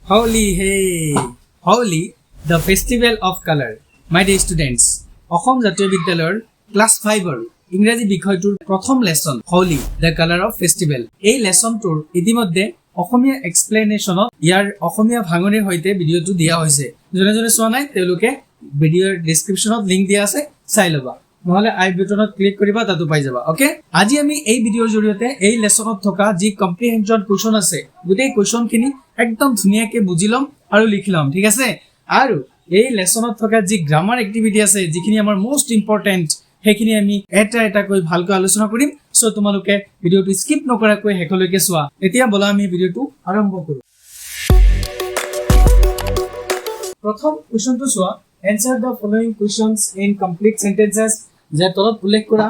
Holi, hey! Holi, the festival of color. My dear students, Assam জাতীয় বিদ্যালয়ৰ class 5ৰ ইংৰাজী বিষয়টোৰ প্ৰথম lesson Holi the colour of festival. এই লেসনটোৰ ইতিমধ্যে অসমীয়া এক্সপ্লেনেশ্যনত ইয়াৰ অসমীয়া ভাঙনিৰ সৈতে ভিডিঅ'টো দিয়া হৈছে। যোনে যোনে চোৱা নাই তেওঁলোকে ভিডিঅ'ৰ ডেসক্ৰিপশ্যনত লিংক দিয়া আছে, চাই ল'বা। নহলে আই বাটনত ক্লিক কৰিবা, তাতো পাই যাবা। ওকে, আজি আমি এই ভিডিঅ'ৰ জৰিয়তে এই লেসনত থকা যি কম্প্ৰিহেনশ্যন কোৱেশ্চন আছে গোটেই কোৱেশ্চনখিনি একদম ধুনীয়াকৈ বুজি ল'ম আৰু লিখি ল'ম, ঠিক আছে? আৰু এই লেসনত থকা যি গ্ৰামাৰ এক্টিভিটি আছে, যিখিনি আমাৰ মোষ্ট ইম্পৰ্টেণ্ট, সেইখিনি আমি এটা এটাকৈ ভালকৈ আলোচনা কৰিম। সো তোমালোকে ভিডিঅ'টো স্কিপ নকৰাকৈ শেষলৈকে চোৱা। এতিয়া বলা আমি ভিডিঅ'টো আৰম্ভ কৰোঁ। প্ৰথম কোৱেশ্চনটো চোৱা, answer the following questions in complete sentences. যে তলত উল্লেখ কৰা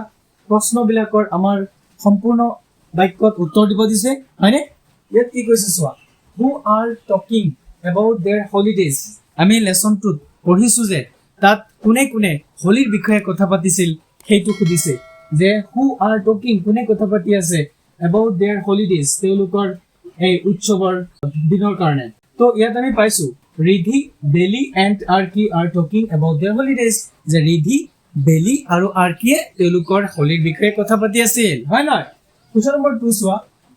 প্ৰশ্নবিলাকৰ আমাৰ সম্পূৰ্ণ বাক্যত উত্তৰ দিব দিছে, হয়নে? ইয়াত কি কৈছে চোৱা, who are talking about their holidays. আমি লেসনটোত পঢ়িছো যে তাত কোনে কোনে হোলিৰ বিষয়ে কথা পাতিছিল সেইটো সুধিছে। যে হু আৰ টকিং, কোনে কথা পাতি আছে এবাউট দেয়াৰ হলিডেজ, তেওঁলোকৰ এই উৎসৱৰ দিনৰ কাৰণে। তো ইয়াত আমি পাইছো Ridhi, Bailey and Archie are talking about their holidays. যে ৰিধি, বেলি আৰু আৰ্কিয়ে তেওঁলোকৰ হোলিৰ বিষয়ে কথা পাতি আছিল, হয় নহয়? কুৱেশ্যন নম্বৰ 2 চোৱা,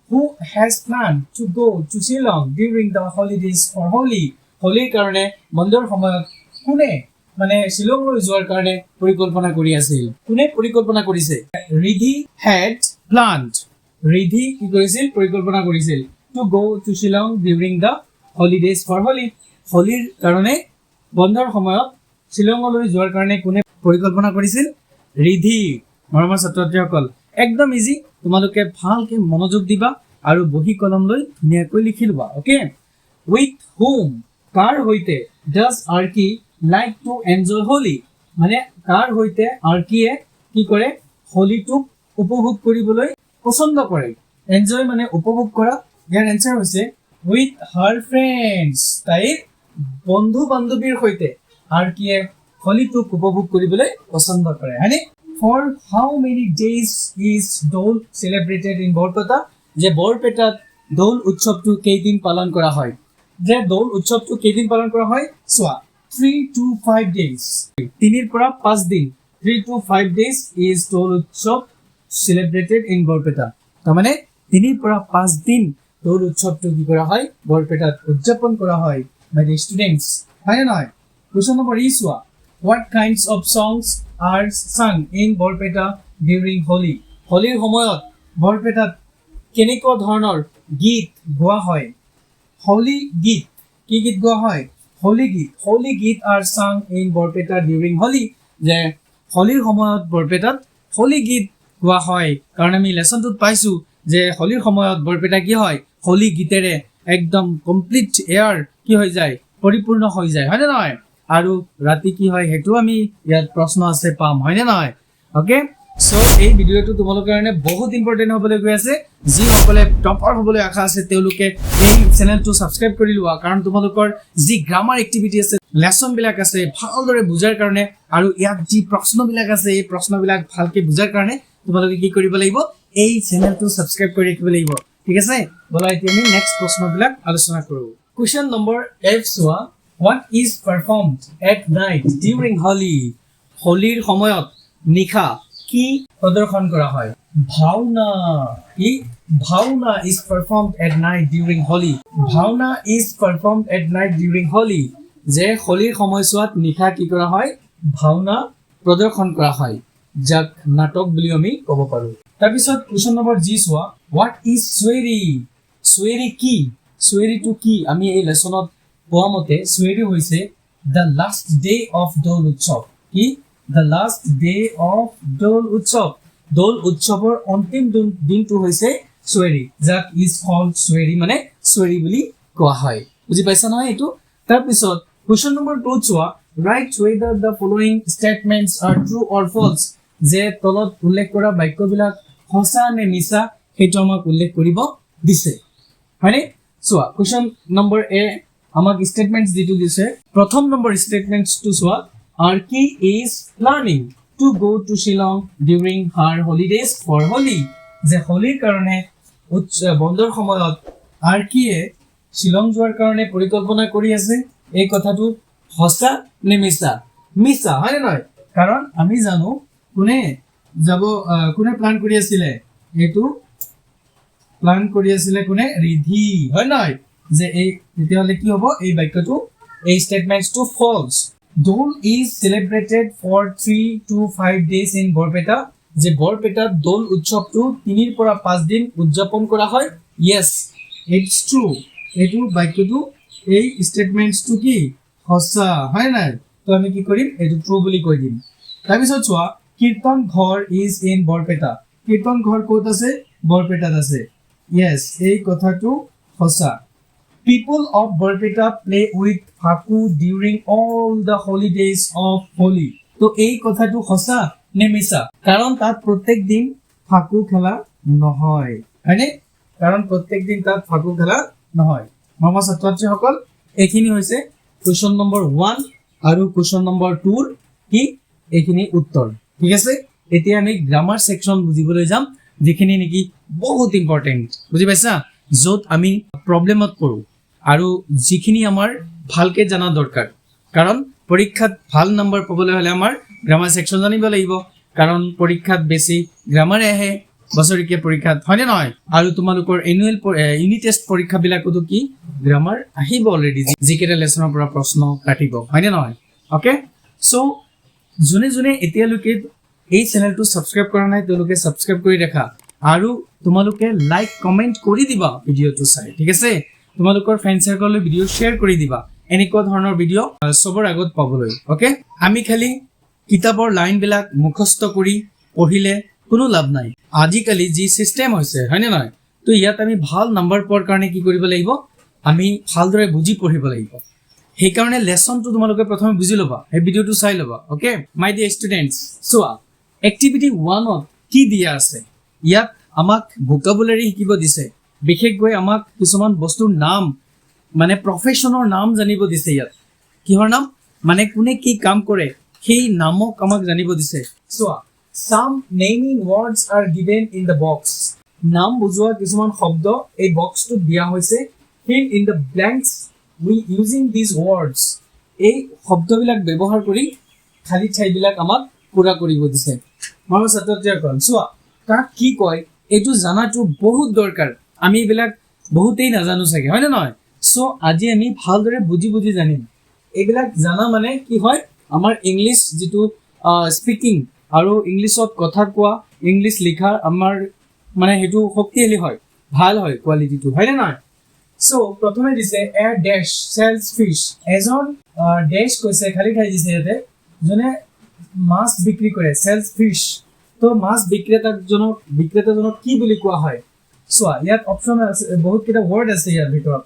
who has plan to go to Shillong during the holidays for Holi. হোলিৰ কাৰণে বন্ধৰ সময়ত কোনে মানে শ্বিলংলৈ যোৱাৰ কাৰণে পৰিকল্পনা কৰি আছিল? কোনে পৰিকল্পনা কৰিছে? ৰিধি হেড প্লান্ড। ৰিধি কি কৰিছিল? পৰিকল্পনা কৰিছিল to go to Shillong during the holidays for Holi. হোলিৰ কাৰণে বন্ধৰ সময়ত শ্বিলঙলৈ যোৱাৰ কাৰণে কোনে পৰিকল্পনা কৰিছিল? ৰিধি। মৰমৰ ছাত্ৰ ছাত্ৰীসকল, একদম ইজি, তোমালোকে ভালকে মনোযোগ দিবা আৰু বহি কলম লৈ ধুনীয়াকৈ লিখি ল'বা। ওকে, উইথ হুম, কাৰ সৈতে does Archie like to enjoy Holi. মানে কাৰ সৈতে আৰ্কিয়ে কি কৰে? হোলিটোক উপভোগ কৰিবলৈ পছন্দ কৰে। এনজয় মানে উপভোগ কৰা। ইয়াৰ এনসাৰ হৈছে উইথ হাৰ ফ্ৰেণ্ডছ। তাইৰ বন্ধু বান্ধৱীৰ সৈতে আৰ্কিয়ে হোলিটোক উপভোগ কৰিবলৈ পছন্দ কৰে, হয়নে? For how many days is Dol celebrated in Barpeta. যে বৰপেটাত দৌল উৎসৱটো কেইদিন পালন কৰা হয়? যে দৌল উৎসৱটো কেইদিন পালন কৰা হয় চোৱা, 3 to 5 days। 3 পৰা 5 দিন, 3 to 5 days is দৌল উৎসৱ চেলিব্ৰেটেড ইন বৰপেটা। তাৰমানে 3 পৰা 5 দিন দৌল উৎসৱটো কি কৰা হয়? বৰপেটাত উদযাপন কৰা হয়। মাই ডিয়াৰ ষ্টুডেণ্টছ, হয় নে নহয়? কুৱেশ্যন নম্বৰ 3 চোৱা, what kinds of songs are sung in Barpeta during Holi. হোলিৰ সময়ত বৰপেটাত কেনেকুৱা ধৰণৰ গীত গোৱা হয়? হোলি গীত। কি গীত গোৱা হয়? হোলি গীত। হোলি গীত R sung in Barpeta during Holi. যে হোলিৰ সময়ত বৰপেটাত হোলি গীত গোৱা হয়। কাৰণ আমি লেসনটোত পাইছো যে হোলিৰ সময়ত বৰপেটা কি হয়? হোলি গীতেৰে একদম কমপ্লিট এয়াৰ কি হৈ যায়? পৰিপূৰ্ণ হৈ যায়, হয়নে নহয়? আৰু ৰাতি কি হয় সেইটো আমি ইয়াত প্ৰশ্ন আছে পাম, হয়নে নহয়? ওকে, সো এই ভিডিঅ'টো তোমালোকৰ কাৰণে বহুত ইম্পৰ্টেণ্ট হ'বলৈ গৈ আছে। যিসকলে টপাৰ হ'বলৈ আশা আছে তেওঁলোকে এই চেনেলটো ছাবস্ক্ৰাইব কৰি লোৱা। কাৰণ তোমালোকৰ যি গ্ৰামাৰ এক্টিভিটি আছে, লেসনবিলাক আছে, ভালদৰে বুজাৰ কাৰণে আৰু ইয়াত যি প্ৰশ্নবিলাক আছে এই প্ৰশ্নবিলাক ভালকৈ বুজাৰ কাৰণে তোমালোকে কি কৰিব লাগিব? এই চেনেলটো ছাবস্ক্ৰাইব কৰি ৰাখিব লাগিব, ঠিক আছে? বলা এতিয়া আমি নেক্সট প্ৰশ্নবিলাক আলোচনা কৰোঁ। কুৱেশ্যন নম্বৰ 8 চোৱা, what is performed at night during Holi. হোলিৰ সময়ত নিশা কি প্ৰদৰ্শন কৰা হয়? ভাওনা। কি? Bhaona is performed at night during Holi. Bhaona is performed at night during Holi. যে হোলিৰ সময়ছোৱাত নিশা কি কৰা হয়? ভাওনা প্ৰদৰ্শন কৰা হয়, যাক নাটক বুলি আমি ক'ব পাৰোঁ। তাৰপিছত কুৱেশ্যন নম্বৰ 10 চোৱা, হোৱাট ইজ চুৱেৰি। চুৱেৰি কি? চুৱেৰিটো কি? আমি এই লেসনত পোৱা মতে চুৱেৰি হৈছে দ্য লাষ্ট ডে অফ দৌল উৎসৱ। কি? দ্য লাষ্ট ডে অফ দৌল উৎসৱ। দৌল উৎসৱৰ অন্তিম দিনটো হৈছে চুৱেৰি, যাক ইজ কল্ড চুৱেৰি, মানে চুৱেৰি বুলি কোৱা হয়। বুজি পাইছা নহয় এইটো? তাৰপিছত কুৱেশ্যন নম্বৰ 2 চোৱা, write whether the following statements are true or false. যে তলত উল্লেখ কৰা বাক্যবিলাক সঁচা নে মিছা সেইটো আমাক উল্লেখ কৰিব দিছে, হয়নে? চোৱা, কুৱেশ্যন নম্বৰ এ আমাক ষ্টেটমেণ্টছ যিটো দিছে, প্ৰথম নম্বৰ ষ্টেটমেণ্টছটো চোৱা, Archie is planning to go to Shillong during her holidays for Holi. যে হোলিৰ কাৰণে বন্ধৰ সময়ত আৰ্কিয়ে শ্বিলং যোৱাৰ কাৰণে পৰিকল্পনা কৰি আছে এই কথাটো সঁচা নে মিছা মিছা হয় নে নহয় কাৰণ আমি জানো কোনে যাব কোনে প্লান কৰি আছিলে এইটো প্লান কৰি আছিলে কোনে ৰিধি হয় নহয় যে এই তেতিয়াহ'লে কি হ'ব এই বাক্যটো এই ষ্টেটমেন্টটো false Dol is celebrated for 3 to 5 days in Barpeta যে বৰপেটাত দোল উৎসৱটো 3 পৰা 5 দিন উদযাপন কৰা হয় ইয়েছ ইটস ট্ৰু এইটো বাক্যটো এই ষ্টেটমেন্টটো কি সঁচা হয় নাই তো আমি কি কৰিম এইটো ট্ৰু বুলি কৈ দিম তাৰপিছত চোৱা কীৰ্তন ঘৰ ইজ ইন বৰপেটা কীৰ্তন ঘৰ ক'ত আছে বৰপেটাত আছে ইয়েছ এই কথাটো সঁচা People of Barpeta play with Faku during all the holidays of Holi. তো এই কথাটো সঁচা নে মিছা কাৰণ তাত প্ৰত্যেক দিন ফাকু খেলা নহয় হয়নে কাৰণ প্ৰত্যেক দিন তাত ফাকু খেলা নহয় মৰমৰ ছাত্ৰ-ছাত্ৰীসকল এইখিনি হৈছে কুৱেশ্যন নম্বৰ 1 আৰু কুৱেশ্যন নম্বৰ 2 ৰ কি এইখিনি উত্তৰ ঠিক আছে এতিয়া আমি গ্ৰামাৰ সেকশন বুজিবলৈ যাম যিখিনি নেকি বহুত ইম্পৰ্টেন্ট বুজি পাইছা য'ত আমি প্ৰবলেমত পৰো আৰু যিখিনি আমাৰ ভালকে জানা দৰকাৰ কাৰণ পৰীক্ষাত ভাল নম্বৰ পাবলৈ হলে আমাৰ গ্ৰামাৰ সেকশন জানিব লাগিব কাৰণ পৰীক্ষাত বেছি গ্ৰামাৰ আহে বছৰিকীয়া পৰীক্ষাত হয়নে নহয় আৰু তোমালোকৰ এনুৱেল ইউনিট টেষ্ট পৰীক্ষা বিলাকতো কি গ্ৰামাৰ আহিব অলৰেডি যিকেইটা লেসনৰ পৰা প্ৰশ্ন কাটিব হয়নে নহয় ওকে সো যোনে যোনে এতিয়ালৈকে এই চেনেলটো সাবস্ক্ৰাইব কৰা নাই তেওঁলোকে সাবস্ক্ৰাইব কৰি ৰাখা আৰু তোমালোকে লাইক কমেন্ট কৰি দিবা ভিডিওটো চাই ঠিক আছে তোমালোকৰ ফ্ৰেন্ড সাৰ্কললৈ ভিডিও শেয়াৰ কৰি দিবা এনেকুৱা ধৰণৰ ভিডিও সবৰ আগত পাবলৈ ওকে আমি খালি কিতাপৰ লাইন বিলাক মুখস্থ কৰি পঢ়িলে কোনো লাভ নাই আজিকালি যি সিস্টেম হৈছে হয়নে নহয় তো ইয়াত আমি ভাল নম্বৰ পোৱাৰ কাৰণে কি কৰিব লাগিব আমি ভালদৰে বুজি পঢ়িব লাগিব সেই কাৰণে লেসনটো তোমালোকে প্ৰথমে বুজি লবা এই ভিডিওটো চাই লবা ওকে মাই ডিয়াৰ ষ্টুডেন্টস চোৱা এক্টিভিটি 1 ত কি দিয়া আছে ইয়াত আমাক ভোকাবুলাৰি শিকিব দিছে বিশেষকৈ আমাক কিছুমান বস্তুৰ নাম মানে প্ৰফেশনৰ নাম জানিব দিছে ইয়াত কিহৰ নাম মানে কোনে কি কাম কৰে সেই নামক আমাক জানিব দিছে চোৱা some naming words are given in the box নাম বুজোৱা কিছুমান শব্দ এই বক্সটো দিয়া হৈছে fill in the blanks we using these words এই শব্দবিলাক ব্যৱহাৰ কৰি খালি ঠাইবিলাক আমাক পুৰা কৰিব দিছে মোৰ ছাত্ৰছাত্ৰীসকল চোৱা কাক কি কয় এইটো জানাটো বহুত দৰকাৰ আমি এইবিলাক বহুতেই নাজানো চাগে হয় না নহয় সো আজি আমি ভালদৰে বুজি জানিম এইবিলাক জানা মানে কি হয় আমাৰ ইংলিশ যেটো স্পিকিং আৰু ইংলিশত কথা কোৱা ইংলিশ লিখা আমাৰ মানে হেতু শক্তিশালী হয় ভাল হয় কোৱালিটিটো হয় না নহয় সো প্ৰথমে দিছে এ ড্যাশ সেলস ফিশ এজন ড্যাশ কৈছে খালি ঠাই দিছে ইয়াতে জনে মাছ বিক্ৰী কৰে সেলস ফিশ তো মাছ বিক্ৰেতাজনক কি বুলি কোৱা হয় চোৱা ইয়াত অপচন আছে বহুত কেইটা ওয়াৰ্ড আছে ইয়াৰ ভিতৰত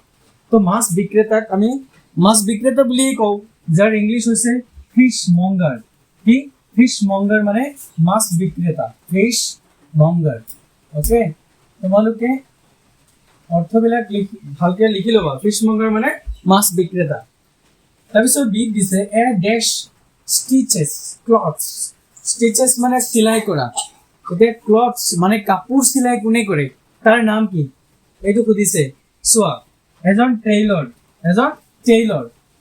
তো মাছ বিক্ৰেতাক আমি মাছ বিক্ৰেতা বুলি কওঁ যাৰ ইংলিশ হৈছে ফিশ মঙ্গাৰ কি ফিশ মঙ্গাৰ মানে মাছ বিক্ৰেতা ফিশ মঙ্গাৰ ওকে তোমালোকে অৰ্থবিলাক ভালকে লিখি লবা ফিশ মঙ্গাৰ মানে মাছ বিক্ৰেতা তাৰপিছত বি দিছে a dash stitches clothes stitches মানে সিলাই কৰা এতিয়া ক্লথস মানে কাপোৰ সিলাই কোনে কৰে তাৰ নাম কি এইটো খুদিছে সোয়া এজন টেইলৰ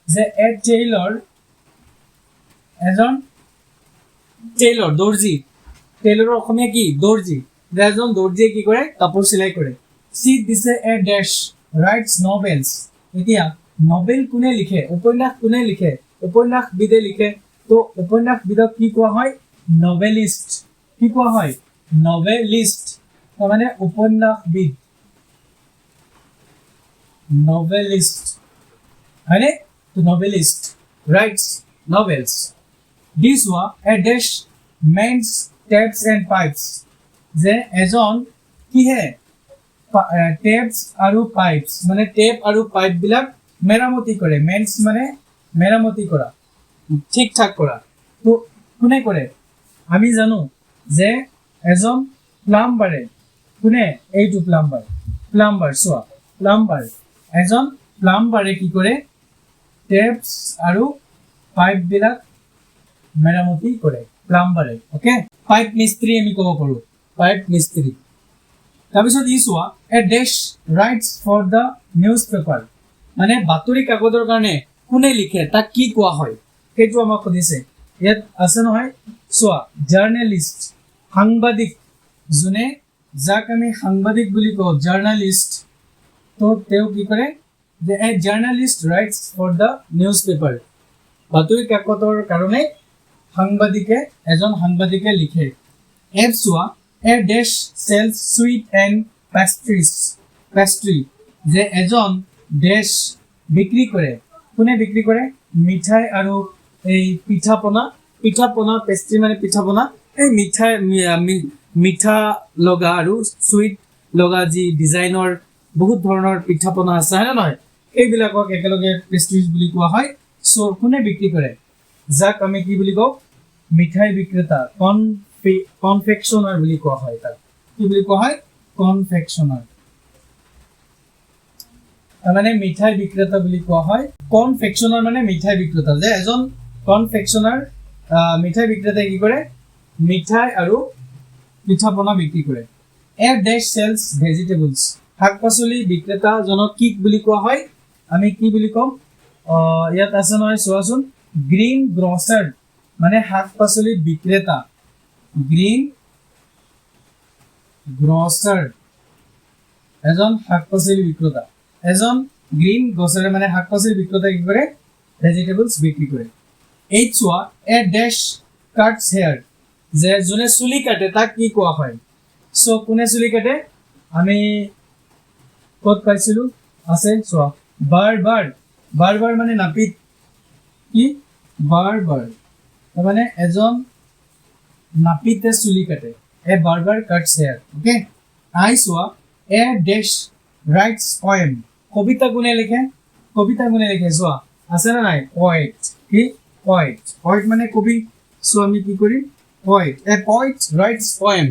যে এ টেইলৰ এজন টেইলৰ দৰ্জি টেইলৰৰ অসমীয়া কি দৰ্জি এজন দৰ্জিয়ে কি কৰে কাপোৰ সিলাই কৰে সি দিছে এ ড্যাশ ৰাইটস নভেলস এতিয়া নভেল কোনে লিখে উপন্যাস কোনে লিখে উপন্যাস বিদে লিখে তো উপন্যাস বিদক কি কোৱা হয় নভেলিস্ট কি কোৱা হয় নভেলিস্ট মানে উপন্যাসবিদ novelist है तो novelist writes novels this was a dash mends taps and pipes যে এজন কি হে টেপস আৰু পাইপস মানে টেপ আৰু পাইপ বিলাক মেৰামতি কৰে মেন্স মানে মেৰামতি কৰা ঠিক ঠাক কৰা তো কোনে কৰে আমি জানো যে এজন প্লাম্বাৰে কোনে এইটো প্লাম্বাৰ সোয়া প্লাম্বাৰ এজন প্লাম্বাৰে কি কৰে টেপস আৰু পাইপ বিলাক মেৰামতি কৰে প্লাম্বাৰে ওকে পাইপ মিস্ত্ৰী আমি ক'ব পাৰো পাইপ মিস্ত্ৰী তাৰপিছত ই সোয়া a dash rights for the newspaper মানে বাতৰি কাকতৰ কাৰণে কোনে লিখে তাক কি কোৱা হয় সেইটো আমাক সুধিছে ইয়াত আছে নহয় চোৱা জাৰ্নেলিষ্ট সাংবাদিক যোনে যাক আমি সাংবাদিক বুলি কওঁ জাৰ্নেলিষ্ট তো তেওঁ কি কৰে যে a journalist writes for the newspaper বাতৰি কাকতৰ কাৰণে এজন সাংবাদিকে লিখে এফ চোৱা এ ডেশ চেলছ সুইট এণ্ড পেষ্ট্ৰি যে এজন ডেশ বিক্ৰী কৰে কোনে বিক্ৰী কৰে মিঠাই আৰু এই পিঠা পনা পেষ্ট্ৰি মানে পিঠা পনা এই মিঠা লগা আৰু সুইট লগা যি ডিজাইনৰ বহুত ধৰণৰ পিঠা পনা আছে হয় নে নহয় এইবিলাকক একেলগে পেষ্ট্ৰিজ বুলি কোৱা হয় সো কোনে বিক্ৰী কৰে যাক আমি কি বুলি কওঁ মিঠাই বিক্ৰেতা কনফেকশনাৰ বুলি কোৱা হয় তাক কি বুলি কোৱা হয় কনফেকশনাৰ মানে মিঠাই বিক্ৰেতা বুলি কোৱা হয় কনফেকশনাৰ মানে মিঠাই বিক্ৰেতা যে এজন কনফেকশনাৰ মিঠাই বিক্ৰেতাই কি কৰে মিঠাই আৰু পিঠা পনা বিক্ৰী কৰে এ ডেশ চেলছ ভেজিটেবলছ শাক-পাচলি বিক্ৰেতাজনক কি বুলি কোৱা হয় আমি কি বুলি কম ইয়াত আছে নহয় চোৱাচোন গ্ৰীণ গ্ৰচাৰ মানে শাক-পাচলি বিক্ৰেতা গ্ৰীণ গ্ৰচাৰ এজন শাক-পাচলি বিক্ৰেতা এজন গ্ৰীণ গ্ৰচাৰ মানে শাক-পাচলি বিক্ৰেতাই কি কৰে ভেজিটেবলছ বিক্ৰী কৰে এই চোৱা এ ডেশ কাটছ হেয়াৰ যে যোনে চুলি কাটে তাক কি কোৱা হয় সো কোনে চুলি কাটে আমি ক'ত পাইছিলো আছে চোৱা বাৰবাৰ মানে নাপিত কি বাৰবাৰ মানে এজন নাপিতে চুলি কাটে এ বাৰবাৰ কাটছ হেয়াৰ ওকে আই চোৱা এ ডেশ ৰাইটস পয়েম কবিতা কোনে লিখে চোৱা আছে না নাই পয়েট কি পয়েট মানে কবি সো আমি কি কৰিম poet a poet rights poem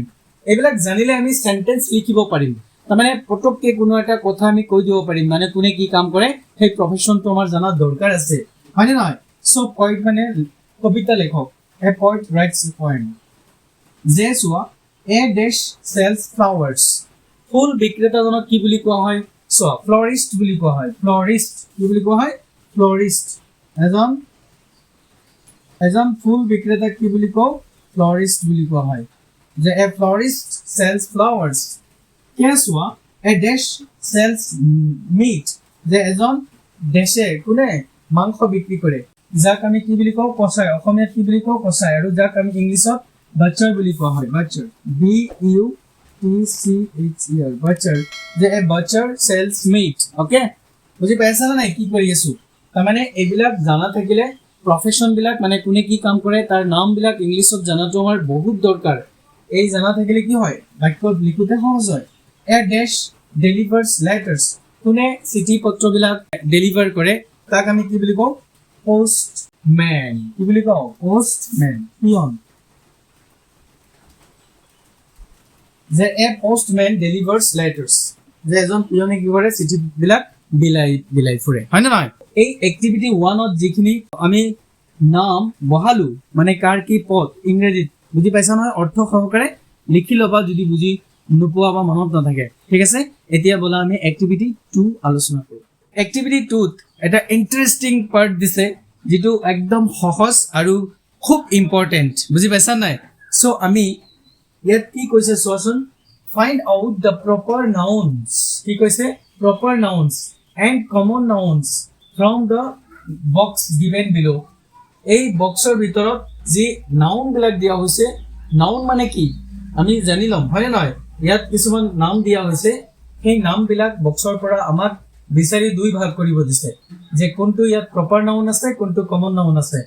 এইবিলাক জানিলে আমি সেন্টেন্স লিখিব পাৰিম তাৰমানে পটককে কোনো এটা কথা আমি কৈ দিব পাৰিম মানে কোনে কি কাম কৰে সেই প্ৰফেশনটো আমাৰ জানা দৰকাৰ আছে হয়নে নহয় সো পয়েট মানে কবিতা লেখক এ পয়েট ৰাইটস পয়েম যে চোৱা এ ডেশ চেলছ ফ্লাৱাৰ্ছ ফুল বিক্ৰেতাজনক কি বুলি কোৱা হয় চোৱা ফ্লৰিষ্ট বুলি কোৱা হয় কি বুলি কোৱা হয় ফ্লৰিষ্ট এজন ফুল বিক্ৰেতাক কি বুলি কওঁ ফ্লৰিষ্ট বুলি কোৱা হয় যে এ ফ্লৰিষ্ট চেলছ ফ্লাৱাৰ্ছ কে চোৱা এ ডেশ চেলছ মিট যে এজন ডেশে কোনে মাংস বিক্ৰী কৰে যাক আমি কি বুলি কওঁ কচাই অসমীয়াত কি বুলি কওঁ কচাই আৰু যাক আমি ইংলিছত বাচ্চাৰ বুলি কোৱা হয় বাচ্চাৰ BUTCHER বাচ্চাৰ যে এ বাচ্চাৰ চেলছ মিট ওকে বুজি পাইছা না নাই কি কৰি আছো তাৰমানে এইবিলাক জানা থাকিলে প্ৰফেশন বিলাক মানে কোনে কি কাম কৰে তাৰ নাম বিলাক ইংলিছত জানাটো আমাৰ বহুত দৰকাৰ এই জানা থাকিলে কি হয় বাক্য লিখোতে সহজ হয় এ ডেশ ডেলিভাৰ্ছ লেটাৰ্ছ কোনে চিঠি পত্ৰবিলাক ডেলিভাৰ কৰে তাক আমি কি বুলি কওঁ পোষ্টমেন কি বুলি কওঁ পোষ্টমেন পিয়ন যে এ পোষ্টমেন ডেলিভাৰ্ছ লেটাৰ্ছ যে এজন পিয়নে কি কৰে চিঠিবিলাক বিলাই ফুৰে হয় নে নহয় এই এক্টিভিটি 1ত যিখিনি আমি নাম বহালো মানে কাৰ কি পদ ইংৰাজীত বুজি পাইছা নহয় অৰ্থ সহকাৰে লিখি ল'বা যদি বুজি নোপোৱা বা মনত নাথাকে ঠিক আছে এতিয়া বলা আমি এক্টিভিটি 2 আলোচনা কৰোঁ এক্টিভিটি 2ত এটা ইন্টাৰেষ্টিং পাৰ্ট দিছে যেটো একদম সহজ আৰু খুব ইম্পৰ্টেন্ট বুজি পাইছা নাই সো আমি ইয়াত কি কৈছে চোৱাচোন find out the proper nouns কি কৈছে proper nouns and common nouns from the box given below এই বক্সৰ ভিতৰত যি নাউন বিলাক দিয়া হৈছে নাউন মানে কি আমি জানি লম হয় নহয় ইয়াত কিছুমান নাম দিয়া হৈছে সেই নামবিলাক বক্সৰ পৰা আমাক বিচাৰি দুই ভাগ কৰিব দিছে যে কোনটো ইয়াত প্ৰপাৰ নাউন আছে কোনটো কমন নাউন আছে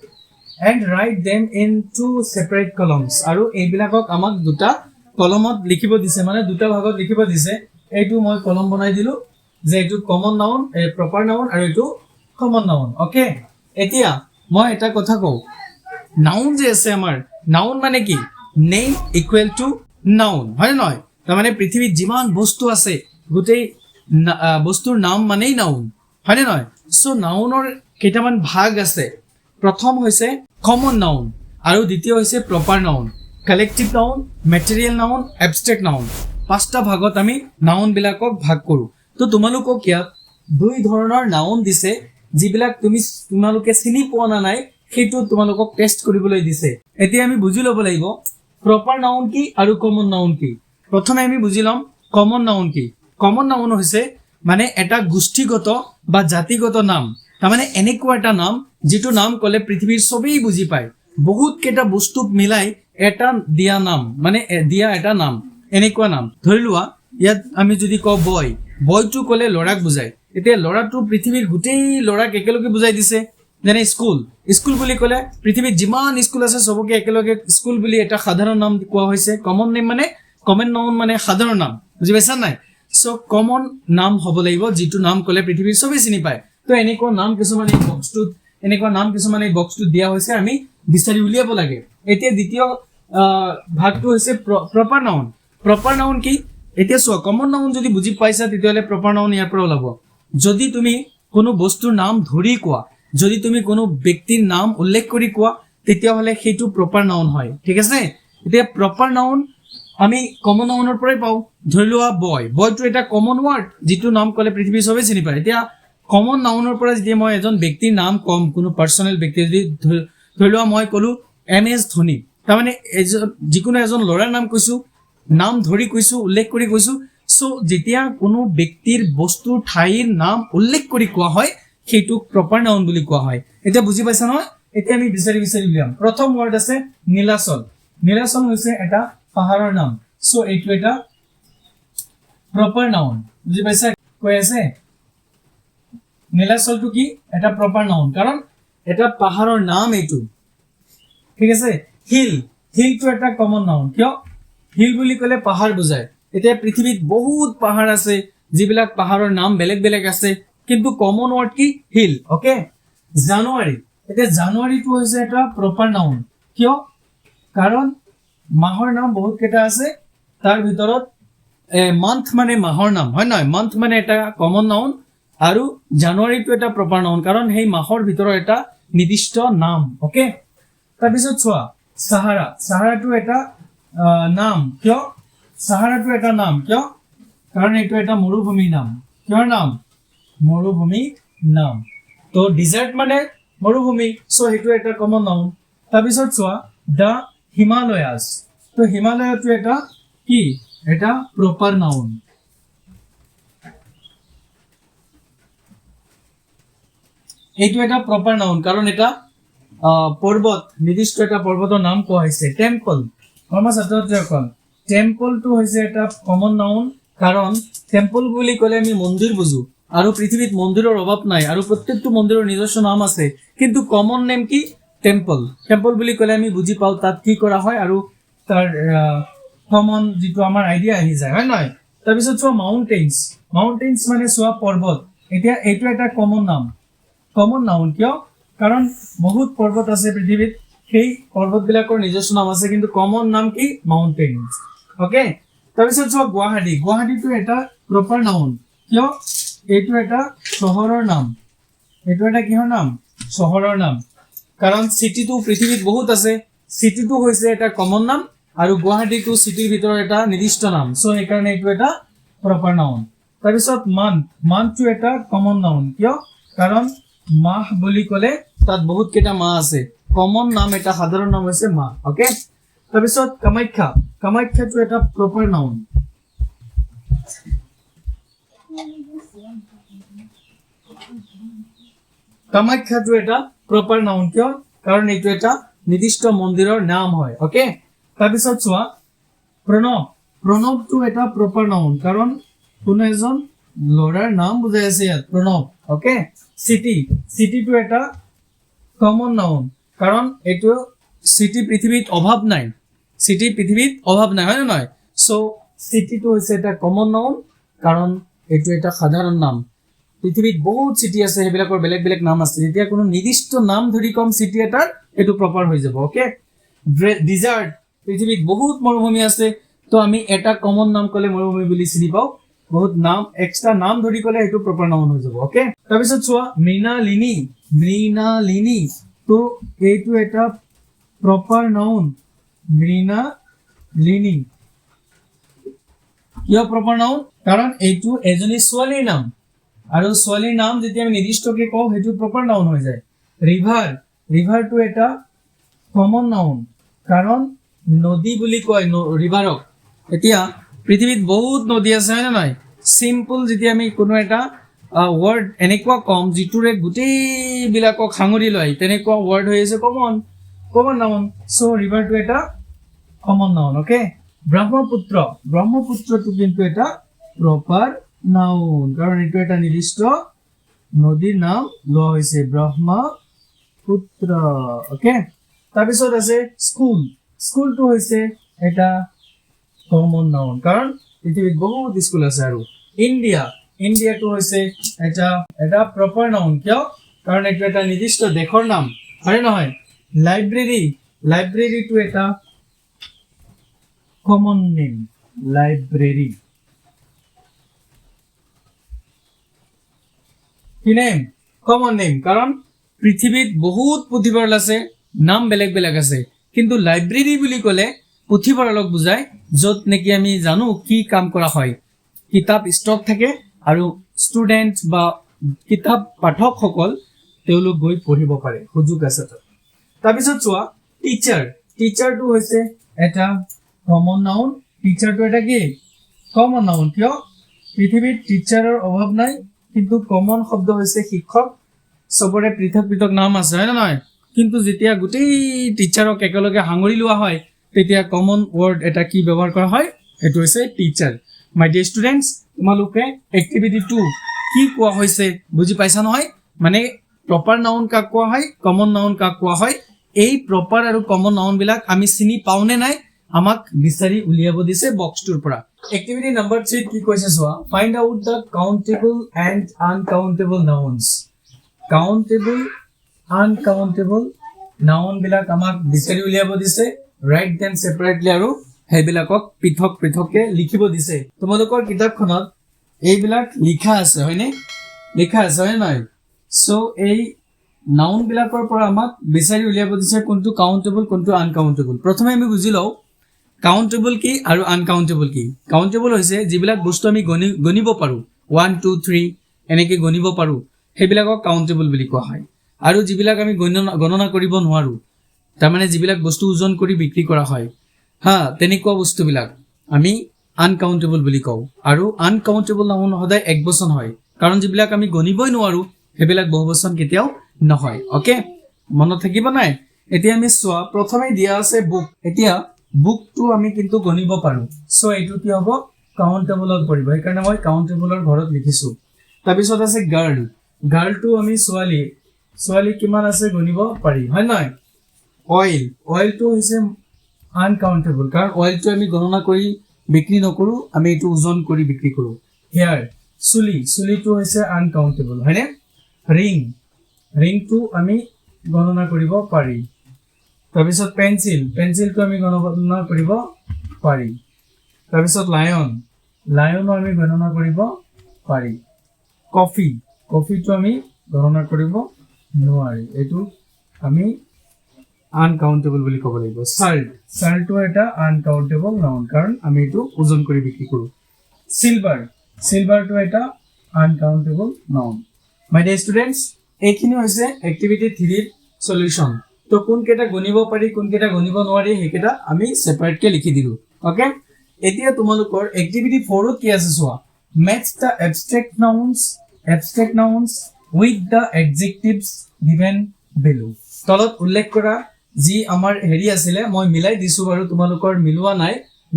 and write them in two separate columns আৰু এইবিলাকক আমাক দুটা কলমত লিখিব দিছে মানে দুটা ভাগত লিখিব দিছে এইটো মই কলম বনাই দিলো যে এইটো কমন নাউন প্ৰপাৰ নাউন আৰু এইটো কমন নাউন ওকে এতিয়া মই এটা কথা কওঁ নাউন যে আছে আমাৰ নাউন মানে কি নেম ইকুৱেল টু নাউন হয় নহয় তাৰমানে পৃথিৱীত যিমান বস্তু আছে গোটেই বস্তুৰ নাম মানেই নাউন হয় নহয় সো নাউনৰ কেইটামান ভাগ আছে প্ৰথম হৈছে কমন নাউন আৰু দ্বিতীয় হৈছে proper noun collective noun material noun abstract noun পাঁচটা ভাগত আমি নাউন বিলাকক ভাগ কৰোঁ তো তোমালোকক ইয়াত দুই ধৰণৰ নাউন দিছে যিবিলাক তোমালোকে চিনি পোৱা না নাই সেইটো তোমালোকক টেষ্ট কৰিবলৈ দিছে এতিয়া আমি বুজি ল'ব লাগিব প্ৰপাৰ নাউন কি আৰু কমন নাউন কি প্ৰথমে আমি বুজি ল'ম কমন নাউন কি কমন নাউন হৈছে মানে এটা গোষ্ঠীগত বা জাতিগত নাম তাৰমানে এনেকুৱা এটা নাম যিটো নাম ক'লে পৃথিৱীৰ সবেই বুজি পায় বহুত কেইটা বস্তুক মিলাই এটা দিয়া নাম মানে দিয়া এটা নাম এনেকুৱা নাম ধৰি লোৱা ইয়াত আমি যদি কওঁ বয় বয়টো ক'লে ল'ৰাক বুজায় এতিয়া ল'ৰাটো পৃথিৱীৰ গোটেই ল'ৰাক একেলগে বুজাই দিছে যেনে স্কুল স্কুল বুলি ক'লে পৃথিৱীত যিমান স্কুল আছে সবকে একেলগে স্কুল বুলি এটা সাধাৰণ নাম কোৱা হৈছে কমন নেম মানে কমন নাউন মানে সাধাৰণ নাম বুজি পাইছা নাই সো কমন নাম হ'ব লাগিব যিটো নাম ক'লে পৃথিৱীৰ সবেই চিনি পায় তো এনেকুৱা নাম কিছুমান এই বক্সটোত দিয়া হৈছে আমি বিচাৰি উলিয়াব লাগে এতিয়া দ্বিতীয় ভাগটো হৈছে প্ৰপাৰ নাউন কি এতিয়া চোৱা কমন নাউন যদি বুজি পাইছা তেতিয়াহ'লে প্ৰপাৰ নাউন ইয়াৰ পৰা ওলাব যদি তুমি কোনো বস্তুৰ নাম ধৰি কোৱা যদি তুমি কোনো ব্যক্তিৰ নাম উল্লেখ কৰি কোৱা তেতিয়াহ'লে সেইটো প্ৰপাৰ নাউন হয় ঠিক আছে এতিয়া প্ৰপাৰ নাউন আমি কমন নাউনৰ পৰাই পাওঁ ধৰি লোৱা বয়টো এটা কমন ৱাৰ্ড যিটো নাম ক'লে পৃথিৱীৰ সবেই চিনি পায় এতিয়া কমন নাউনৰ পৰা যদি মই এজন ব্যক্তিৰ নাম কম কোনো পাৰ্চনেল ব্যক্তি যদি ধৰি লোৱা মই ক'লো MS ধোনী তাৰমানে যিকোনো এজন ল'ৰাৰ নাম কৈছো নাম ধৰি কৈছো উল্লেখ কৰি কৈছো সো যেতিয়া কোনো ব্যক্তিৰ বস্তুৰ ঠাইৰ নাম উল্লেখ কৰি কোৱা হয় সেইটোক প্ৰপাৰ নাউন বুলি কোৱা হয় এতিয়া বুজি পাইছা নহয় এতিয়া আমি বিচাৰি উলিয়াম প্ৰথম ৱৰ্ড আছে নীলাচল হৈছে এটা পাহাৰৰ নাম সো এইটো এটা প্ৰপাৰ নাউন বুজি পাইছা কৈ আছে নীলাচলটো কি এটা প্ৰপাৰ নাউন কাৰণ এটা পাহাৰৰ নাম এইটো ঠিক আছে হিলটো এটা কমন নাউন কিয় হিল বুলি ক'লে পাহাৰ বুজায় এতিয়া পৃথিৱীত বহুত পাহাৰ আছে যিবিলাক পাহাৰৰ নাম বেলেগ আছে কিন্তু কমন ৱৰ্ড কি হিল ওকে জানুৱাৰীটো হৈছে এটা প্ৰপাৰ নাউন কিয় কাৰণ মাহৰ নাম বহুত কেইটা আছে তাৰ ভিতৰত মান্থ মানে মাহৰ নাম হয় নহয় মান্থ মানে এটা কমন নাউন আৰু জানুৱাৰীটো এটা প্ৰপাৰ নাউন কাৰণ সেই মাহৰ ভিতৰত এটা নিৰ্দিষ্ট নাম ওকে তাৰপিছত চোৱা সাহাৰাটো এটা নাম কিয় কাৰণ এইটো এটা মৰুভূমিৰ নাম কিহৰ নাম মৰুভূমিৰ নাম তো ডিজাৰ্ট মানে মৰুভূমি সো সেইটো এটা কমন নাউন তাৰপিছত চোৱা দা হিমালয়াছ তো হিমালয়টো এটা কি এটা প্ৰপাৰ নাউন এইটো এটা প্ৰপাৰ নাউন কাৰণ এটা পৰ্বত নিৰ্দিষ্ট এটা পৰ্বতৰ নাম কোৱা হৈছে টেম্পল টেম্পলটো হৈছে এটা কমন নাউন কাৰণ টেম্পল বুলি ক'লে আমি মন্দিৰ বুজো আৰু পৃথিৱীত মন্দিৰৰ অভাৱ নাই আৰু প্ৰত্যেকটো মন্দিৰৰ নিজস্ব নাম আছে কিন্তু কমন নেম কি টেম্পল বুলি ক'লে আমি বুজি পাওঁ তাত কি কৰা হয় আৰু তাৰ কমন যিটো আমাৰ আইডিয়া আহি যায় হয় নহয় তাৰপিছত চোৱা মাউণ্টেইনছ মানে চোৱা পৰ্বত এতিয়া এইটো এটা কমন নাউন কিয় কাৰণ বহুত পৰ্বত আছে পৃথিৱীত সেই পৰ্বতবিলাকৰ নিজস্ব নাম আছে কিন্তু কমন নাম কি মাউণ্টেইনছ ওকে তাৰপিছত চোৱা গুৱাহাটীটো এটা প্ৰপাৰ নাউন কিয় এইটো এটা চহৰৰ নাম এইটো এটা কিহৰ নাম চহৰৰ নাম কাৰণ চিটিটো পৃথিৱীত বহুত আছে চিটিটো হৈছে এটা কমন নাম আৰু গুৱাহাটীটো চিটিৰ ভিতৰত এটা নিৰ্দিষ্ট নাম সো সেইকাৰণে এইটো এটা প্ৰপাৰ নাউন তাৰপিছত মান্থটো এটা কমন নাউন কিয় কাৰণ মাহ বুলি ক'লে তাত বহুত কেইটা মাহ আছে কমন নাম এটা সাধাৰণ নাম হৈছে মাহ ওকে তাৰপিছত কামাখ্যাটো এটা প্ৰপাৰ নাউন কামাখ্যাটো এটা প্ৰপাৰ নাউন কিয় কাৰণ এইটো এটা নিৰ্দিষ্ট মন্দিৰৰ নাম হয় ওকে তাৰপিছত চোৱা প্ৰণৱটো এটা প্ৰপাৰ নাউন কাৰণ কোনো এজন ল'ৰাৰ নাম বুজাই আছে ইয়াত প্ৰণৱ ওকে চিটিটো এটা কমন নাউন কাৰণ এইটো চিটি পৃথিৱীত অভাৱ নাই হয় নে নহয় সো চিটিটো হৈছে এটা কমন নাউন কাৰণ এইটো এটা সাধাৰণ নাম পৃথিৱীত বহুত চিটি আছে সেইবিলাকৰ বেলেগ নাম আছে যেতিয়া কোনো নিৰ্দিষ্ট নাম ধৰি কম চিটি এটাৰ এইটো প্ৰপাৰ হৈ যাব ওকে ডিজাৰ্ট পৃথিৱীত বহুত মৰুভূমি আছে তো আমি এটা কমন নাম ক'লে মৰুভূমি বুলি চিনি পাওঁ বহুত নাম এক্সট্ৰা নাম ধৰি ক'লে এইটো প্ৰপাৰ নাউন হৈ যাব ওকে তাৰপিছত চোৱা মৃণালিনী তো এইটো এটা প্ৰপাৰ নাউন মৃণালিনী কিয় প্ৰপাৰ নাউন কাৰণ এইটো এজনী ছোৱালীৰ নাম আৰু ছোৱালীৰ নাম যেতিয়া আমি নিৰ্দিষ্টকে কওঁ সেইটো প্ৰপাৰ নাউন হৈ যায় ৰিভাৰ ৰিভাৰটো এটা কমন নাউন কাৰণ নদী বুলি কয় ৰিভাৰক এতিয়া পৃথিৱীত বহুত নদী আছে হয় নে নহয় সিম্পল যেতিয়া আমি কোনো এটা ৱৰ্ড এনেকুৱা কম যিটোৰে গোটেইবিলাকক সাঙুৰি লয় তেনেকুৱা ৱৰ্ড হৈ আছে কমন নাউন সো ৰিভাৰটো এটা কমন নাউন ওকে ব্ৰহ্মপুত্ৰটো কিন্তু এটা প্ৰপাৰ নাউন কাৰণ এইটো এটা নিৰ্দিষ্ট নদীৰ নাম লোৱা হৈছে ব্ৰহ্মপুত্ৰ ওকে তাৰপিছত আছে স্কুলটো হৈছে এটা কমন নাউন কাৰণ পৃথিৱীত বহুত স্কুল আছে আৰু ইণ্ডিয়াটো হৈছে এটা প্ৰপাৰ নাউন কিয় কাৰণ এইটো এটা নিৰ্দিষ্ট দেশৰ নাম হয় নহয় লাইব্ৰেৰীটো এটা কমন নেম লাইব্ৰেৰী কি নেম কমন নেম কাৰণ পৃথিৱীত বহুত পুথিভঁৰাল আছে নাম বেলেগ আছে কিন্তু লাইব্ৰেৰী বুলি ক'লে পুথিভঁৰালক বুজায় য'ত নেকি আমি জানো কি কাম কৰা হয় কিতাপ ষ্টক থাকে আৰু ষ্টুডেন্ট বা কিতাপ পাঠকসকল তেওঁলোক গৈ পঢ়িব পাৰে সুযোগ আছে তাৰপিছত চোৱা টিচাৰটো হৈছে এটা কমন নাউন টিচাৰটো এটা কি কমন নাউন কিয় পৃথিৱীত টিচাৰৰ অভাৱ নাই কিন্তু কমন শব্দ হৈছে শিক্ষক সবৰে পৃথক নাম আছে হয় নে নহয় কিন্তু যেতিয়া গোটেই টিচাৰক একেলগে সাঙুৰি লোৱা হয় তেতিয়া কমন ৱৰ্ড এটা কি ব্যৱহাৰ কৰা হয় এটো হৈছে টিচাৰ মাই ডিয়াৰ ষ্টুডেন্টস তোমালোকে এক্টিভিটি 2 কি কোৱা হৈছে বুজি পাইছা নহয় মানে প্ৰপাৰ নাউন কাক কোৱা হয় কমন নাউন কাক কোৱা হয় এই প্ৰপাৰ আৰু কমন নাউন বিলাক আমি চিনি পাওনে নাই আমাক বিচাৰি উলিয়াব দিছে বক্সটোৰ পৰা এক্টিভিটি নম্বৰ 3 কি কৈছে চোৱা find out the countable and uncountable nouns countable uncountable noun বিলাক আমাক বিচাৰি উলিয়াব দিছে ৰাইট দেম সেপাৰেটলি আৰু হেবিলাকক পৃথককে লিখিব দিছে তোমালোকৰ কিতাপখনত এইবিলাক লিখা আছে হয়নে নাই সো এই নাউন বিলাকৰ পৰা আমাক বিচাৰি উলিয়াব দিছে কোনটো কাউন্টেবল কোনটো আনকাউন্টেবল প্ৰথমে আমি বুজি লও কাউন্টেবল কি আৰু আনকাউন্টেবল কি কাউন্টেবল হৈছে যিবিলাক বস্তু আমি গণিব পাৰো 1 2 3 এনেকৈ গণিব পাৰো হেবিলাকক কাউন্টেবল বুলি কোৱা হয় আৰু যিবিলাক আমি গণনা কৰিব নোৱাৰো তাৰমানে যিবিলাক বস্তু ওজন কৰি বিক্ৰী কৰা হয় তেনেকুৱা বস্তুবিলাক আমি আনকাউন্টেবল বুলি কওঁ আৰু আনকাউন্টেবল নাউন সদায় একবচন হয় কাৰণ যিবিলাক আমি গণিবই নোৱাৰো হেবিলাক বহুবচন কেতিয়াও নহয় ওকে মনত থাকিব নাই এতিয়া আমি চোৱা প্ৰথমে দিয়া আছে বুক এতিয়া বুকটো আমি কিন্তু গণিব পাৰো সো এইটো কি হ'ব কাউন্টেবলত পৰিব সেইকাৰণে মই কাউন্টেবলৰ ঘৰত লিখিছো তাৰপিছত আছে গাৰ্লটো আমি ছোৱালী কিমান আছে গণিব পাৰি হয় নহয় অইলটো হৈছে আনকাউন্টেবল কাৰণ অইলটো আমি গণনা কৰি বিক্ৰী নকৰো আমি এইটো ওজন কৰি বিক্ৰী কৰো হেয়াৰ চুলিটো হৈছে আনকাউন্টেবল হয়নে ৰিংটো আমি গণনা কৰিব পাৰি তাৰপিছত পেন্সিলটো আমি গণনা কৰিব পাৰি তাৰপিছত লায়নো আমি গণনা কৰিব পাৰি কফিটো আমি গণনা কৰিব নোৱাৰি এইটো আমি আনকাউন্টেবল বুলি ক'ব লাগিব চাল্টটো এটা আনকাউন্টেবল নাউন কাৰণ আমি এইটো ওজন কৰি বিক্ৰী কৰো সিলভাৰটো এটা uncountable noun my dear students এইখিনি হৈছে এক্টিভিটি 3 ৰ সলিউশন তো কোনকেইটা গণিব পাৰি কোনকেইটা গণিব নোৱাৰি হেকেইটা আমি সেপাৰেটকে লিখি দিলো ওকে এতিয়া তোমালোকৰ এক্টিভিটি 4 ত কি আছে চোৱা match the abstract nouns with the adjectives given below তলত উল্লেখ কৰা যি আমাৰ হেৰি আছিল মই মিলাই দিছো বাৰু তোমালোকৰ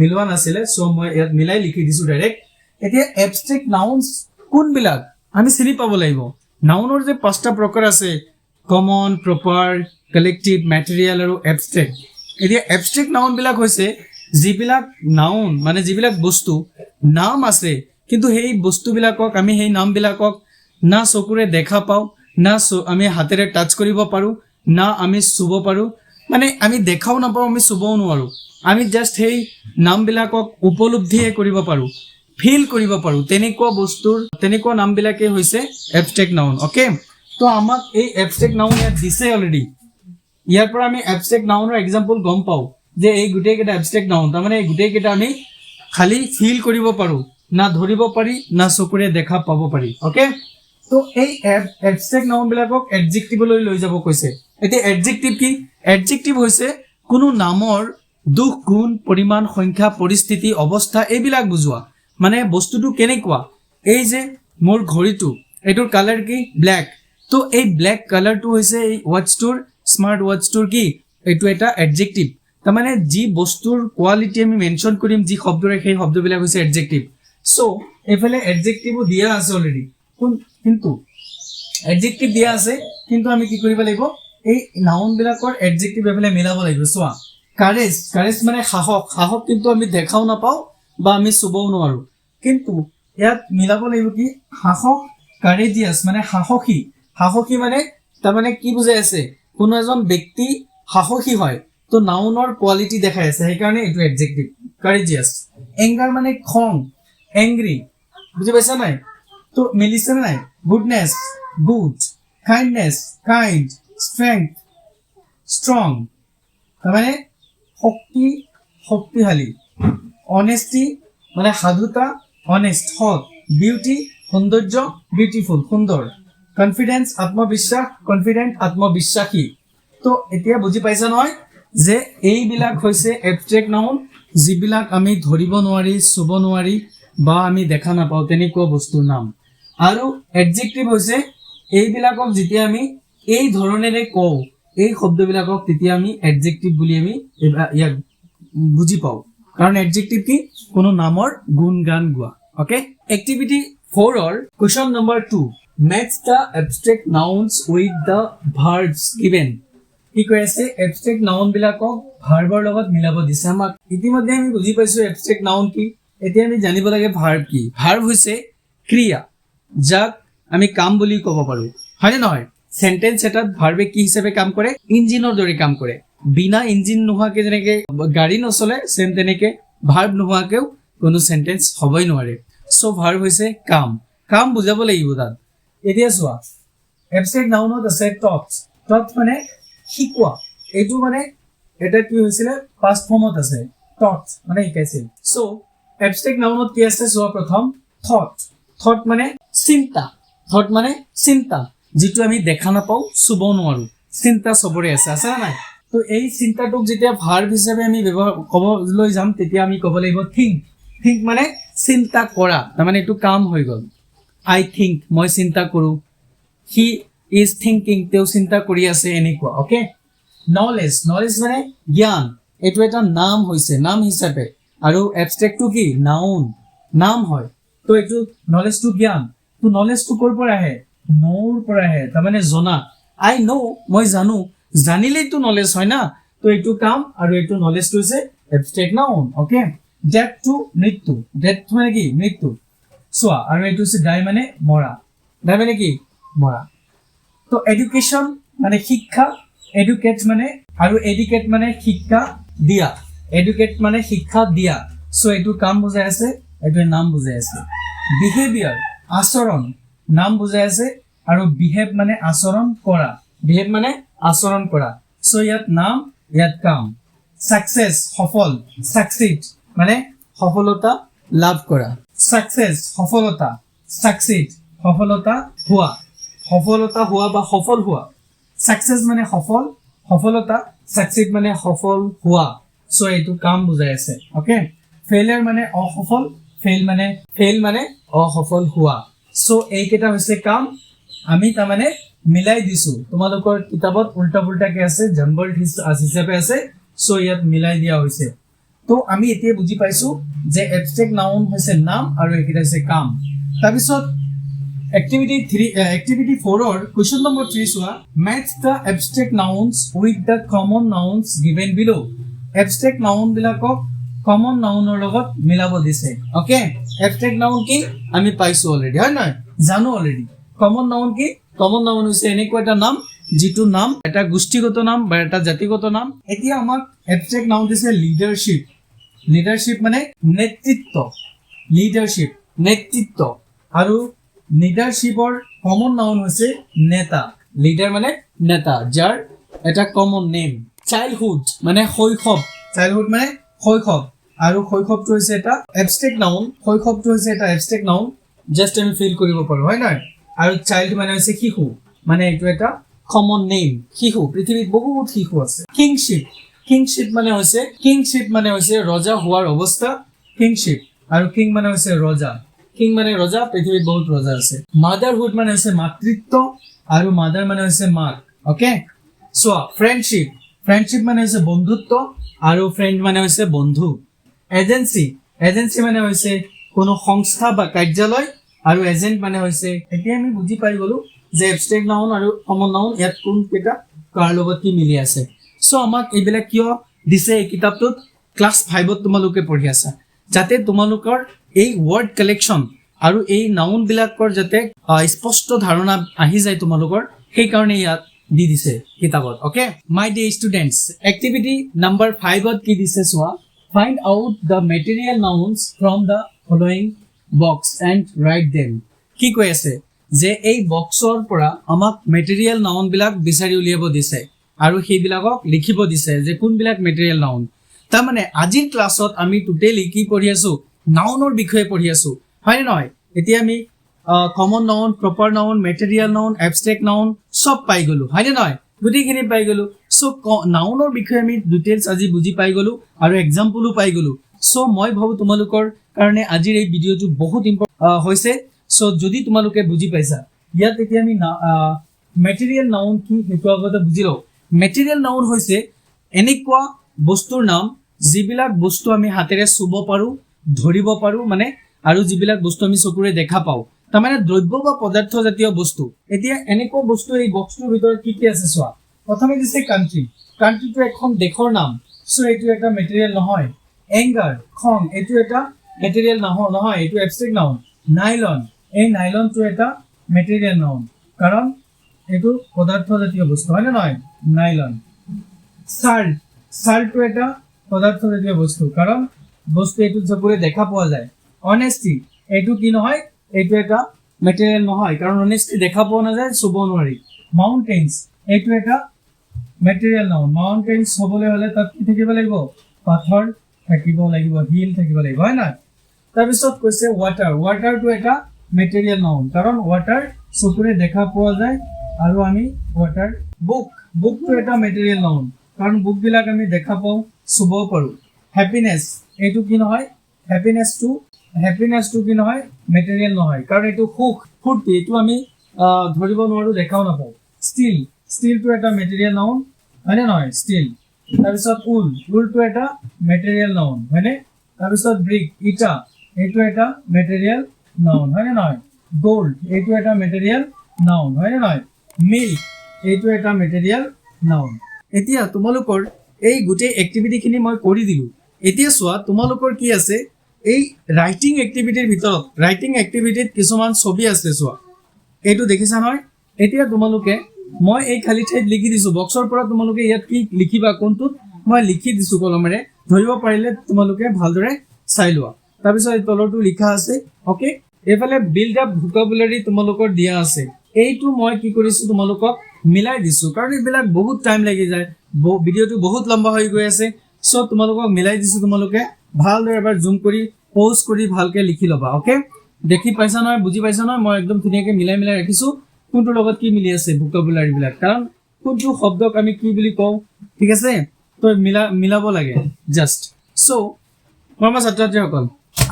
মিলোৱা নাছিলে সো মই ইয়াত মিলাই লিখি দিছো ডাইৰেক্ট এতিয়া abstract nouns কোনবিলাক আমি চিনি পাব লাগিব নাউনৰ যে পাঁচটা প্ৰকাৰ আছে কমন প্ৰপাৰ কালেক্টিভ ম্যাটেৰিয়েল আৰু abstract এতিয়া abstract নাউন বিলাক হৈছে যিবিলাক নাউন মানে যিবিলাক বস্তু নাম আছে কিন্তু সেই বস্তুবিলাকক আমি সেই নামবিলাকক না চকুৰে দেখা পাও না আমি হাতেৰে টাচ কৰিব পাৰো না আমি চুব পাৰো মানে আমি দেখাও নাপাও আমি চুবও নোৱাৰো আমি জাস্ট সেই নামবিলাকক উপলব্ধিয়ে কৰিব পাৰো ফিল কৰিব পাৰো তেনেকুৱা নামবিলাকে হৈছে abstract noun ওকে তো আমাক এই abstract noun ইয়াত দিছে অলৰেডি ইয়াৰ পৰা আমি abstract nounৰ एग्जांपल গম পাও যে এই গুটেকেটা abstract noun তাৰ মানে এই গুটেকেটা আমি খালি ফিল কৰিব পাৰো না ধৰিব পাৰি না চকুৰে দেখা পাব পাৰি ওকে তো এই এবষ্ট্ৰেক্ট নাউন বিলাকক এডজেক্টিভলৈ লৈ যাব কৈছে এতিয়া এডজেক্টিভ কি এডজেক্টিভ হৈছে কোনো নামৰ দুখ গুণ পৰিমাণ সংখ্যা পৰিস্থিতি অৱস্থা এইবিলাক বুজোৱা মানে বস্তুটো কেনেকুৱা এই যে মোৰ ঘড়ীটো এটোৰ কালাৰ কি ব্ল্যাক তো এই ব্ল্যাক কালাৰটো হৈছে এই ওয়াচটোৰ স্মাৰ্ট ওয়াচটোৰ কি এইটো এটা এডজেক্টিভ তাৰ মানে যি বস্তুৰ কোৱালিটি আমি মেনশন কৰিম যি শব্দৰে সেই শব্দবিলাক হৈছে এডজেক্টিভ সো এফালে এডজেক্টিভও দিয়া আছে অলৰেডি কিন্তু এডজেক্টিভ দিয়া আছে কিন্তু আমি কি কৰিব লাগিব এই নাউন বিলাকৰ এডজেক্টিভ এফালে মিলাব লাগিব চোৱা কাৰেজ কাৰেজ মানে সাহস সাহস কিন্তু আমি দেখাও নাপাও বা আমি চুবও নোৱাৰো কিন্তু ইয়াত মিলাব লাগিব কি সাহস কাৰেজিয়াস মানে সাহসী সাহসী মানে তাৰ মানে কি বুজাই আছে কোনো এজন ব্যক্তি সাহসী হয় তো নাউনৰ কোৱালিটি দেখাই আছে সেইকাৰণে এইটো এডজেক্টিভ কাৰেজিয়াস এংগাৰ মানে খং এংগ্ৰি বুজি পাইছা নাই তো মিলিছে নাই goodness good kindness kind strength strong তাৰ মানে শক্তি শক্তিশালী অনেস্টি মানে সাধুতা অনেস্ট সৎ বিউটি সৌন্দৰ্য বিউটিফুল সুন্দৰ কনফিডেন্স আত্মবিশ্বাস কনফিডেন্ট আত্মবিশ্বাসী তো এতিয়া বুজি পাইছা নহয় যে এইবিলাক হৈছে এবষ্ট্ৰেক্ট নাউন যিবিলাক আমি ধৰিব নোৱাৰি চুব নোৱাৰি বা আমি দেখা নাপাওঁ তেনেকুৱা বস্তুৰ নাম আৰু এডজেক্টিভ হৈছে এইবিলাকক যেতিয়া আমি এই ধৰণেৰে কওঁ এই শব্দবিলাকক তেতিয়া আমি এডজেক্টিভ বুলি আমি ইয়াক বুজি পাওঁ কাৰণ এডজেক্টিভ কি কোনো নামৰ গুণ গান গোৱা okay activity 4 or question number 2 match the abstract nouns with the verbs given কি কৈ আছে এবষ্ট্ৰেক্ট নাউন বিলাকক ভাৰ্বৰ লগত মিলাব দিছে আমাক ইতিমধ্যে আমি বুজি পাইছো এবষ্ট্ৰেক্ট নাউন কি এতিয়া আমি জানিব লাগে ভাৰ্ব কি ভাৰ্ব হৈছে ক্ৰিয়া যাক আমি কাম বুলি ক'ব পাৰো হয়নে নহয় সেন্টেন্স এটাত ভাৰ্বে কি হিচাপে কাম কৰে ইঞ্জিনৰ দৰে কাম কৰে বিনা ইঞ্জিন নোহোৱাকে যেনেকে গাড়ী নচলে সেম তেনেকে ভাৰ্ব নোহোৱাকেও কোনো সেন্টেন্স হ'বই নোৱাৰে সো ভাৰ্ব হৈছে কাম কাম বুজাব লাগিব তাত এতিয়া চোৱা এবষ্ট্ৰেক্ট নাউনত আছে টট টট মানে শিকোৱা এইটো মানে এটা কি হৈছিলে পাস্ট ফৰ্মত আছে টট মানে শিকাইছিল সো এবষ্ট্ৰেক্ট নাউনত কি আছে চোৱা প্ৰথম থট থট মানে চিন্তা থট মানে চিন্তা যেটো আমি দেখা নাপাও চুব নোৱাৰো চিন্তা সবৰে আছে আছে না নাই তো এই চিন্তাটোক যেতিয়া ভাৰ্ব হিচাপে আমি ব্যৱহাৰ ক'বলৈ যাম তেতিয়া আমি ক'ব লাগিব থিংক থিংক মানে চিন্তা কৰা তাৰ মানে এইটো কাম হৈ গ'ল I think মই চিন্তা কৰো he is thinking তেও চিন্তা কৰি আছে এনেকুৱা ওকে নলেজ নলেজ মানে জ্ঞান এটো এটা নাম হৈছে নাম হিচাপে আৰু এবষ্ট্ৰেক্টটো কি নাউন নাম হয় তো এটো নলেজটো জ্ঞান তো নলেজটো কৰ পৰা আহে নোৰ পৰা আহে তাৰ মানে জনা I know মই জানো জানিলেই তো নলেজ হয় না তো এটো কাম আৰু এটো নলেজটো হৈছে abstract noun okay death two মৃত্যু ডেথ মানে কি মৃত্যু সোয়া আৰু এটো হৈছে ডাই মানে মৰা ডাই মানে কি মৰা তো এডুকেশন মানে শিক্ষা এডুকেট মানে আৰু এডুকেট মানে শিক্ষা দিয়া এডুকেট মানে শিক্ষা দিয়া সো এটো কাম বুজাই আছে এটো নাম বুজাই আছে বিহেভিয়াৰ আচৰণ নাম বুজাই আছে আৰু বিহেভ মানে আচৰণ কৰা বিহেভ মানে আচৰণ কৰা সো ইয়াত নাম ইয়াত কাম সাকসেস সফল সাকসিড মানে সফলতা লাভ কৰা সাকসেস সফলতা সাকসিড সফলতা হোৱা বা সফল হোৱা সাকসেস মানে সফল সফলতা সাকসিড মানে সফল হোৱা সো এটো কাম বুজাই আছে ওকে ফেইলিয়াৰ মানে অসফল ফেইল মানে অসফল হোৱা সো এইকেইটা হৈছে কাম আমি তাৰ মানে মিলাই দিছো তোমালোকৰ কিতাপত উল্টা পুল্টাকে আছে জম্বল হিচাপে আছে সো ইয়াত মিলাই দিয়া হৈছে তো আমি এতিয়া বুজি পাইছো যে এবষ্ট্ৰেক্ট নাউন হৈছে নাম আৰু এইকেইটা হৈছে কাম তাৰপিছত activity 4 or question number 3 চোৱা match the abstract nouns with the common nouns given below abstract noun বিলাকক common noun ৰ লগত মিলাব দিছে ওকে abstract noun কি আমি পাইছো অলৰেডি হয় নহয় জানো অলৰেডি common noun কি common noun হৈছে এনেকুৱা এটা নাম যেটো নাম এটা গোষ্ঠীগত নাম বা এটা জাতিগত নাম এতিয়া আমাক abstract noun দিছে লিডাৰশিপ মানে নেতৃত্ব আৰু লিডাৰশিপৰ কমন নাউন হৈছে নেতা লিডাৰ মানে নেতা যাৰ এটা কমন নেম চাইল্ডহুড মানে শৈশৱ আৰু শৈশৱটো হৈছে এটা এবষ্ট্ৰেক্ট নাউন শৈশৱটো হৈছে এটা এবষ্ট্ৰেক্ট নাউন জাস্ট আমি ফিল কৰিব পাৰো হয় নহয় আৰু চাইল্ড মানে হৈছে শিশু মানে এইটো এটা কমন নেম শিশু পৃথিৱীত বহুত শিশু আছে কিংশিপ মানে হৈছে ৰজা হোৱাৰ অৱস্থা কিংশিপ আৰু কিং মানে হৈছে ৰজা কিং মানে ৰজা পৃথিৱীত বহুত ৰজা আছে মাদাৰহুড মানে হৈছে মাতৃত্ব আৰু মাদাৰ মানে হৈছে মাক ওকে সো ফ্ৰেণ্ডশিপ মানে হৈছে বন্ধুত্ব আৰু ফ্ৰেণ্ড মানে হৈছে বন্ধু এজেন্সি মানে হৈছে কোনো সংস্থা বা কাৰ্যালয় আৰু এজেন্ট মানে হৈছে এতিয়া আমি বুজি পাই গলো যে এবষ্ট্ৰেক্ট নাউন আৰু কমন নাউন ইয়াত কোন কেইটা কাৰ লগত কি মিলি আছে সো আমাক এইবিলাক কিয় দিছে এই কিতাপটোত ক্লাছ 5ত তোমালোকে পঢ়ি আছা যাতে তোমালোকৰ এই ওয়াৰ্ড কালেকশন আৰু এই নাউন বিলাকৰ যাতে স্পষ্ট ধাৰণা আহি যায় তোমালোকৰ সেই কাৰণে ইয়াত দি দিছে কিতাপত okay my dear students activity number 5ত কি দিছে চোৱা find out the material nouns from the following box and write them কি কৈ আছে যে এই বক্সৰ পৰা আমাক মেটেৰিয়েল নাউন বিলাক বিচাৰি উলিয়াব দিছে আৰু সেইবিলাকক লিখিব দিছে যে কোনবিলাক মেটেৰিয়েল নাউন তাৰমানে আজিৰ ক্লাছত আমি টোটেলি কি পঢ়ি আছো নাউনৰ বিষয়ে পঢ়ি আছো হয় নহয় এতিয়া আমি common noun proper noun material noun abstract noun সব পাই গলো হয় নহয় গুটিখিনি পাই গলো সো নাউনৰ বিষয়ে আমি ডিটেইলছ আজি বুজি পাই গলো আৰু এক্সাম্পলও পাই গলো সো মই ভাবো তোমালোকৰ কাৰণে আজিৰ এই ভিডিঅটো বহুত ইম্পৰ্টেন্ট হৈছে সো যদি তোমালোকে বুজি পাইছা ইয়াত এতিয়া আমি মেটেৰিয়েল নাউন কি সেইটো আগতে বুজি লও মেটেৰিয়েল নাউন হৈছে এনেকুৱা বস্তুৰ নাম যিবিলাক বস্তু আমি হাতেৰে চুব পাৰো ধৰিব পাৰো মানে আৰু যিবিলাক বস্তু আমি চকুৰে দেখা পাও তাৰমানে দ্ৰব্য বা পদাৰ্থ জাতীয় বস্তু এতিয়া এনেকুৱা বস্তু এই বক্সটোৰ ভিতৰত কি আছে চোৱা প্ৰথমে দিছে কান্ট্ৰিটো এখন দেশৰ নাম সো এইটো এটা মেটেৰিয়েল নহয় এংগাৰ খং এইটো এটা মেটেৰিয়েল নহয় এইটো এবষ্ট্ৰেক্ট নাউন নাইলন এই নাইলনটো এটা মেটেৰিয়েল নাউন কাৰণ এইটো পদাৰ্থ জাতীয় বস্তু হয় না নহয় নাইলন সাল্টটো এটা পদাৰ্থ জাতীয় বস্তু কাৰণ বস্তু এইটো চকুৰে দেখা পোৱা যায় অনেষ্টি এইটো কি নহয় এইটো এটা মেটেৰিয়েল নহয় কাৰণ অনেষ্টি দেখা পোৱা নাযায় চুব নোৱাৰি মাউন্টেইনছ এইটো এটা মেটেৰিয়েল নাউন মাউন্টেইনছ হ'বলৈ হলে তাত কি থাকিব লাগিব পাথৰ থাকিব লাগিব হিল থাকিব লাগিব হয় না তাৰপিছত কৈছে ৱাটাৰটো এটা মেটেৰিয়েল নাউন কাৰণ ৱাটাৰ চকুৰে দেখা পোৱা যায় আৰু আমি ৱাটাৰ বুকটো এটা মেটেৰিয়েল নাউন কাৰণ বুক বিলাক আমি দেখা পাওঁ চুব পাৰো হ্যাপিনেস এইটো কি নহয় হ্যাপিনেসটো কি নহয় মেটেৰিয়েল নহয় কাৰণ এইটো ফুৰ্তি এইটো আমি ধৰিব নোৱাৰো দেখাও নাপাওঁ ষ্টিলটো এটা মেটেৰিয়েল নাউন হয়নে নহয় ষ্টিল তাৰপিছত উলটো এটা মেটেৰিয়েল নাউন হয়নে তাৰপিছত ব্ৰিক ইটা এইটো এটা মেটেৰিয়েল নাউন হয়নে নহয় গোল্ড এইটো এটা মেটেৰিয়েল নাউন হয়নে নহয় মিল্ক এইটো এটা মেটেৰিয়েল নাউন এতিয়া তোমালোকৰ এই গোটেই এক্টিভিটিখিনি মই কৰি দিলো এতিয়া চোৱা তোমালোকৰ কি আছে এই ৰাইটিং এক্টিভিটিৰ ভিতৰত ৰাইটিং এক্টিভিটিত কিছুমান ছবি আছে চোৱা এইটো দেখিছা নহয় এতিয়া তোমালোকে মই এই খালি ঠাইত লিখি দিছো বক্সৰ পৰা তোমালোকে ইয়াত কি লিখিবা কোনটোত মই লিখি দিছো কলমেৰে ধৰিব পাৰিলে তোমালোকে ভালদৰে চাই লোৱা তাৰপিছত এই তলৰটো লিখা আছে ওকে এফালে বিল্ড আপ ভোকাবুলাৰি তোমালোকৰ দিয়া আছে এইটো মই কি কৰিছো তোমালোকক মিলাই দিছো কাৰণ এইবিলাক বহুত টাইম লাগি যায় ভিডিঅটো বহুত লম্বা হৈ গৈ আছে সো তোমালোকক মিলাই দিছো তোমালোকে ভালদৰে এবাৰ জুম কৰি পজ কৰি ভালকে লিখি লবা ওকে দেখি পাইছা নহয় বুজি পাইছা নহয় মই একদম ধুনীয়াকৈ মিলাই ৰাখিছো কোনটোৰ লগত কি মিলি আছে ভোকাবুলাৰি বিলাক কাৰণ কোনটো শব্দক আমি কি বুলি কওঁ ঠিক আছে তো মিলাব লাগে জাস্ট সো মৰমৰ ছাত্ৰ-ছাত্ৰীসকল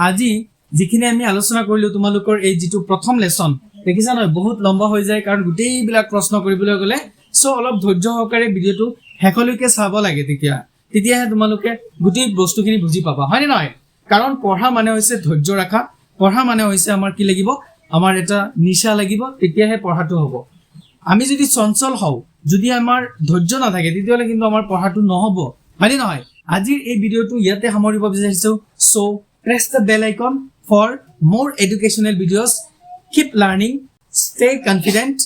আজি যিখিনি আমি আলোচনা কৰিলো তোমালোকৰ এই যিটো প্ৰথম লেসন দেখিছা নহয় বহুত লম্বা হৈ যায় কাৰণ গোটেইবিলাক প্ৰশ্ন কৰিবলৈ গলে সো অলপ ধৈৰ্য সহকাৰে ভিডিঅটো শেষলৈকে চাব লাগে তেতিয়াহে তোমালোকে গোটেই বস্তুখিনি বুজি পাবা হয়নে নহয় কাৰণ পঢ়া মানে হৈছে ধৈৰ্য ৰাখা পঢ়া মানে হৈছে আমাৰ কি লাগিব আমাৰ এটা নিশা লাগিব তেতিয়াহে পঢ়াটো হ'ব আমি যদি চঞ্চল হওঁ যদি আমাৰ ধৈৰ্য নাথাকে তেতিয়াহলে কিন্তু আমাৰ পঢ়াটো নহব হয়নে নহয় আজিৰ এই ভিডিঅটো ইয়াতে সামৰিব বিচাৰিছো so press the bell icon for more educational videos. Keep learning, stay confident.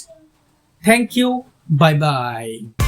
Thank you. Bye bye.